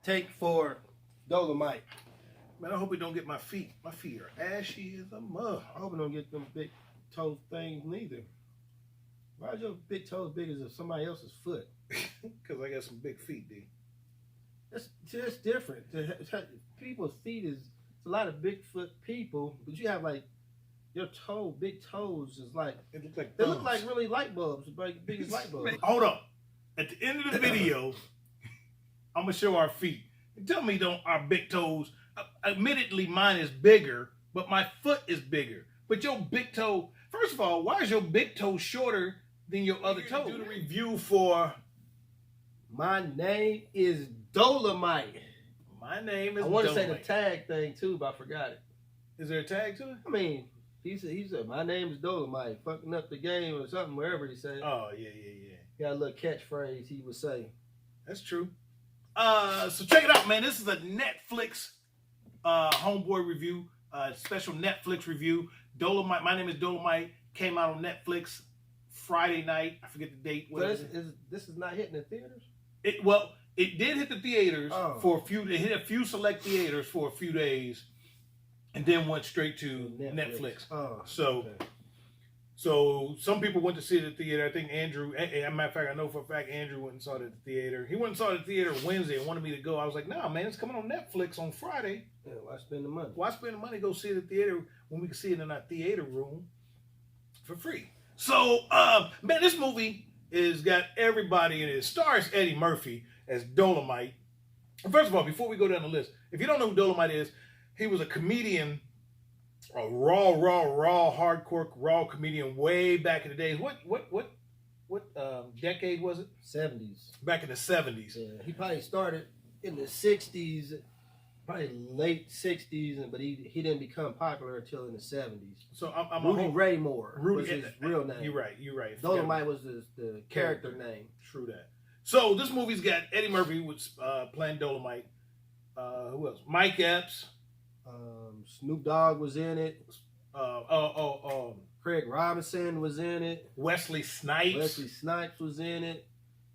take for Dolemite. Man, I hope it don't get my feet. My feet are ashy as a mug. I hope it don't get them big toe things neither. Why is your big toe as big as somebody else's foot? Because I got some big feet, D. That's different. People's feet is it's a lot of Bigfoot people, but you have like your big toes is like It looks like they thumbs. look like really light bulbs, like big as light bulbs. Man, hold up. At the end of the video, I'm gonna show our feet. Tell me, don't our big toes? Admittedly, mine is bigger, but my foot is bigger. But your big toe. First of all, why is your big toe shorter than your other toe? Do the review for. My name is Dolemite. My name is. I want to Dolemite. say the tag thing too, but I forgot it. Is there a tag to it? I mean, he said, my name is Dolemite, fucking up the game or something, wherever he said. Oh yeah. He got a little catchphrase he would say. That's true. So check it out, man. This is a Netflix Homeboy review, special Netflix review. Dolemite. My name is Dolemite. Came out on Netflix Friday night. I forget the date. But this is not hitting the theaters? It did hit the theaters for a few. It hit a few select theaters for a few days, and then went straight to Netflix. Oh, so, okay. So some people went to see it at the theater. I think Andrew. As a matter of fact, I know for a fact Andrew went and saw it at the theater. He went and saw it at the theater Wednesday and wanted me to go. I was like, nah, man, it's coming on Netflix on Friday. Yeah, why spend the money? Why spend the money to go see it at the theater when we can see it in our theater room for free? So, man, this movie has got everybody in it. It stars Eddie Murphy as Dolemite. First of all, before we go down the list, if you don't know who Dolemite is, he was a comedian, a raw, hardcore comedian way back in the days. What decade was it? 70s. Back in the 70s. Yeah, he probably started in the 60s, probably late 60s, but he didn't become popular until in the 70s. So I'm Rudy Ray Moore was Rudy, his real name. You're right. Dolemite was the character name. True that. So this movie's got Eddie Murphy playing Dolemite. Who else? Mike Epps. Snoop Dogg was in it. Craig Robinson was in it. Wesley Snipes. Wesley Snipes was in it.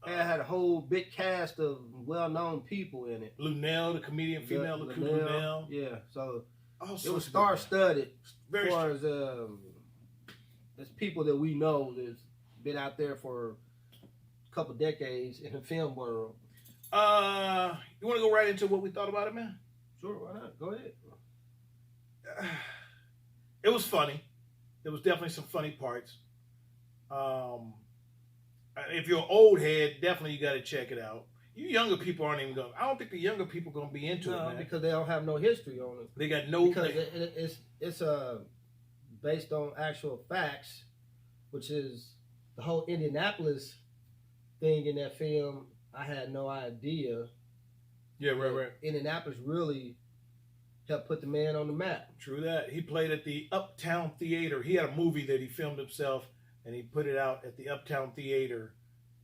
It had a whole big cast of well-known people in it. Lunell, the comedian, female Lunell. Yeah, so it was star-studded. Very as far as people that we know that's been out there for a couple decades in the film world. You want to go right into what we thought about it, man? Sure, why not? Go ahead. It was funny. There was definitely some funny parts. If you're an old head, definitely you got to check it out. You younger people aren't even going. I don't think the younger people going to be into it, man. Because they don't have no history on it. They got no. Because it's based on actual facts, which is the whole Indianapolis thing in that film. I had no idea. Yeah, right. Indianapolis really helped put the man on the map. True that. He played at the Uptown Theater. He had a movie that he filmed himself, and he put it out at the Uptown Theater,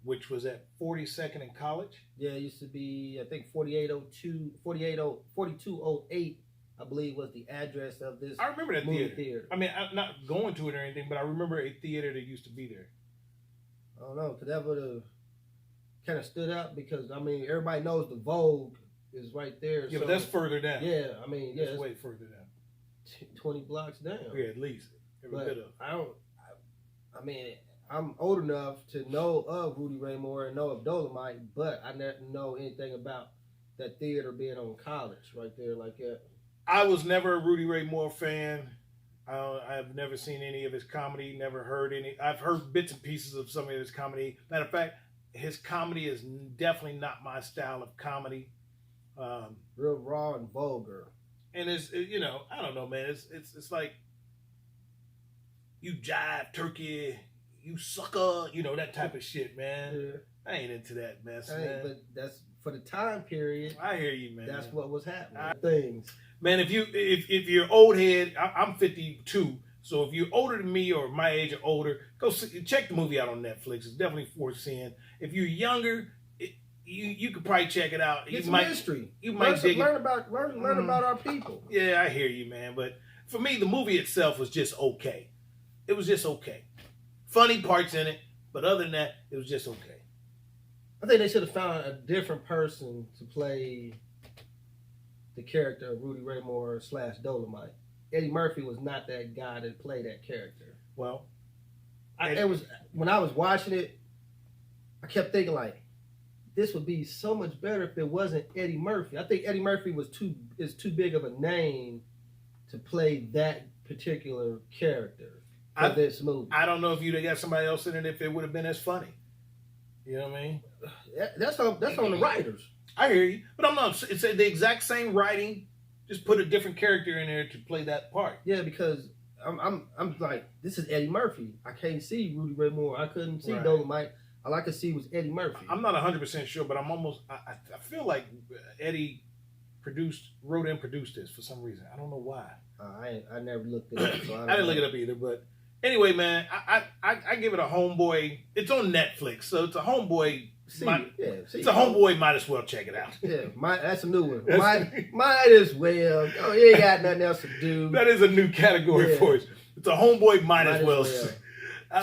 which was at 42nd and College. Yeah, it used to be, I think, 4208, I believe, was the address of this. I remember that theater. I mean, I'm not going to it or anything, but I remember a theater that used to be there. I don't know, because that would have kind of stood out because, I mean, everybody knows the Vogue is right there. Yeah, so, but that's further down. Yeah, I mean, yeah. It's way further down. 20 blocks down. Yeah, at least. I mean, I'm old enough to know of Rudy Ray Moore and know of Dolemite, but I didn't know anything about that theater being on College right there like that. I was never a Rudy Ray Moore fan. I've never seen any of his comedy, never heard any. I've heard bits and pieces of some of his comedy. Matter of fact, his comedy is definitely not my style of comedy. Real raw and vulgar. And it's, I don't know, man. It's like, you jive turkey, you sucker, that type of shit, man. Yeah. I ain't into that mess, man. But that's for the time period. I hear you, man. That's what was happening. Things. Man, if you're old head, I'm 52. So if you're older than me or my age or older, go check the movie out on Netflix. It's definitely worth seeing. If you're younger, you could probably check it out. It's history. You might learn about our people. Yeah, I hear you, man. But for me, the movie itself was just okay. It was just okay. Funny parts in it, but other than that, it was just okay. I think they should have found a different person to play the character of Rudy Ray Moore / Dolemite. Eddie Murphy was not that guy to play that character. Well, it was when I was watching it, I kept thinking like, this would be so much better if it wasn't Eddie Murphy. I think Eddie Murphy is too big of a name to play that particular character for this movie. I don't know if you'd have got somebody else in it if it would have been as funny. You know what I mean? That's on the writers. I hear you, but I'm not. It's the exact same writing. Just put a different character in there to play that part. Yeah, because I'm like, this is Eddie Murphy. I can't see Rudy Ray Moore. I couldn't see Dolemite. All I could see was Eddie Murphy. I'm not 100% sure, but I'm almost. I feel like Eddie wrote and produced this for some reason. I don't know why. I never looked it up. So I didn't look it up either. But anyway, man, I give it a Homeboy. It's on Netflix, so it's a Homeboy. It's a Homeboy. Might as well check it out. Yeah, that's a new one. Might as well. Oh, you ain't got nothing else to do. That is a new category for us. It's a Homeboy. Might as well.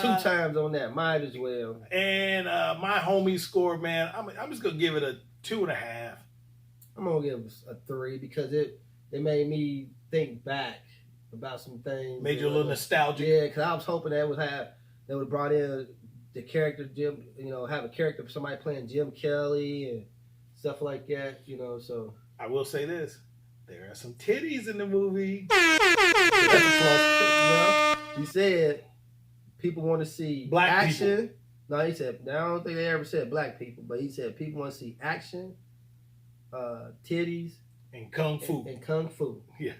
2 times on that. Might as well. And my homie score, man, I'm just gonna give it a 2.5. I'm gonna give it a 3 because it made me think back about some things. Made you a little nostalgic. Yeah, because I was hoping they would have brought in the character Jim. Have a character, somebody playing Jim Kelly and stuff like that. So I will say this: there are some titties in the movie. Well, he said. People want to see black action. People. No, he said, I don't think they ever said black people, but he said people want to see action, titties, and kung fu. And kung fu. Yeah.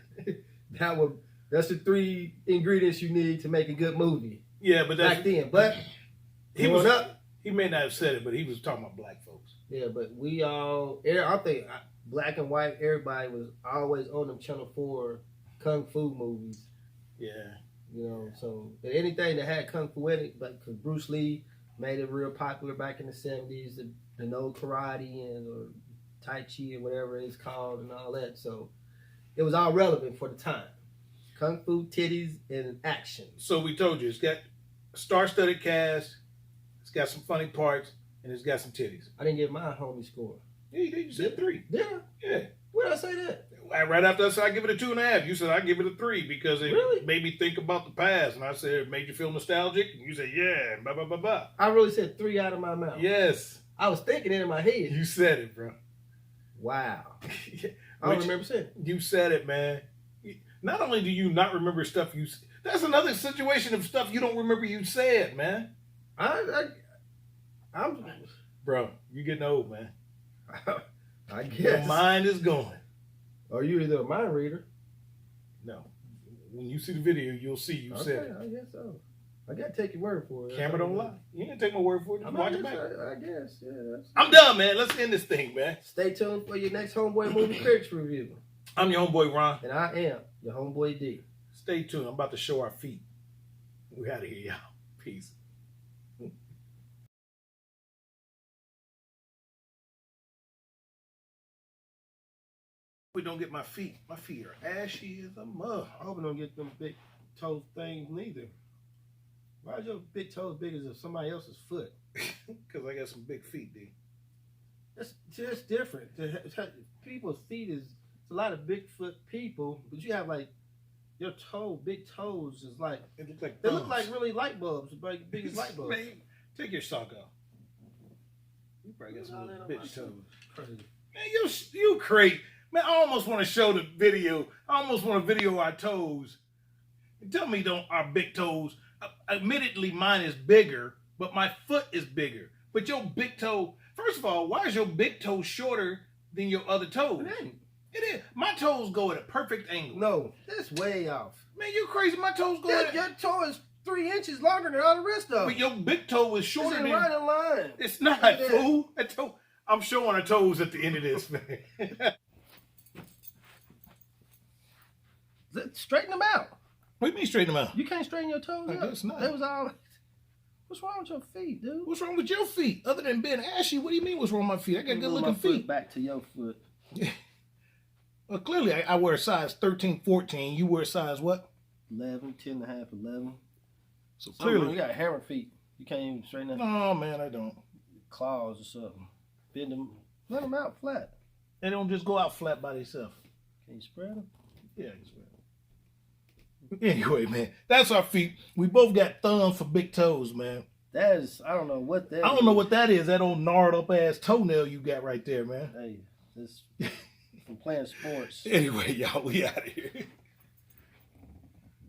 That's the 3 ingredients you need to make a good movie. Yeah, but back then. But he may not have said it, but he was talking about black folks. Yeah, but I think black and white, everybody was always on them Channel 4 kung fu movies. Yeah. So anything that had kung fu in it, but because Bruce Lee made it real popular back in the 70s, the no karate or tai chi or whatever it's called and all that. So it was all relevant for the time. Kung fu, titties, and action. So we told you, it's got a star-studded cast, it's got some funny parts, and it's got some titties. I didn't give my homie score. Yeah, you did. You said 3. Yeah. Yeah. Where did I say that? Right after I said I give it a 2.5, you said I give it a 3 because it made me think about the past, and I said it made you feel nostalgic, and you said yeah, and blah blah blah blah. I really said 3 out of my mouth. Yes, I was thinking it in my head. You said it, bro. Wow. I don't remember saying it. You said it, man. Not only do you not remember stuff that's another situation of stuff you don't remember you said, man. I'm bro, you getting old, man. I guess your mind is going. Or you either a mind reader. No. When you see the video, you'll see you said it. I guess so. I got to take your word for it. Camera don't lie. You ain't going to take my word for it. Just watch it back. I guess, yeah. I'm done, man. Let's end this thing, man. Stay tuned for your next Homeboy Movie Critics review. I'm your homeboy, Ron. And I am your homeboy, D. Stay tuned. I'm about to show our feet. We out of here, y'all. Peace. We don't get my feet. My feet are ashy as a mug. I hope I don't get them big toe things neither. Why is your big toes big as somebody else's foot? Because I got some big feet, D. That's just different. People's feet it's a lot of big foot people, but you have like your big toes is like it looks like they look like really light bulbs, like big as light bulbs. Man, take your sock off. You probably got some little bitch toes. Crazy. Man, you crazy. Man, I almost want to show the video. I almost want to video our toes. Tell me, our big toes. Admittedly, mine is bigger, but my foot is bigger. But your big toe. First of all, why is your big toe shorter than your other toes? It is. My toes go at a perfect angle. No, that's way off. Man, you crazy. My toes go at your toe is 3 inches longer than all the rest of them. But your big toe is shorter than... right in line. It's not, fool. I'm showing our toes at the end of this, man. Straighten them out. What do you mean straighten them out? You can't straighten your toes out. I guess not. That was all... What's wrong with your feet, dude? What's wrong with your feet? Other than being ashy, what do you mean what's wrong with my feet? I got good-looking feet. Back to your foot. Well, clearly, I wear a size 13, 14. You wear a size what? 11, 10 and a half, 11. So clearly... You got hammer feet. You can't even straighten them. No, man, I don't. Claws or something. Bend them. Let them out flat. They don't just go out flat by themselves. Can you spread them? Yeah, I can spread them. Anyway, man, that's our feet. We both got thumbs for big toes, man. That is, I don't know what that is. I don't know what that is. That old gnarled up ass toenail you got right there, man. Hey, this from playing sports. Anyway, y'all, we out of here.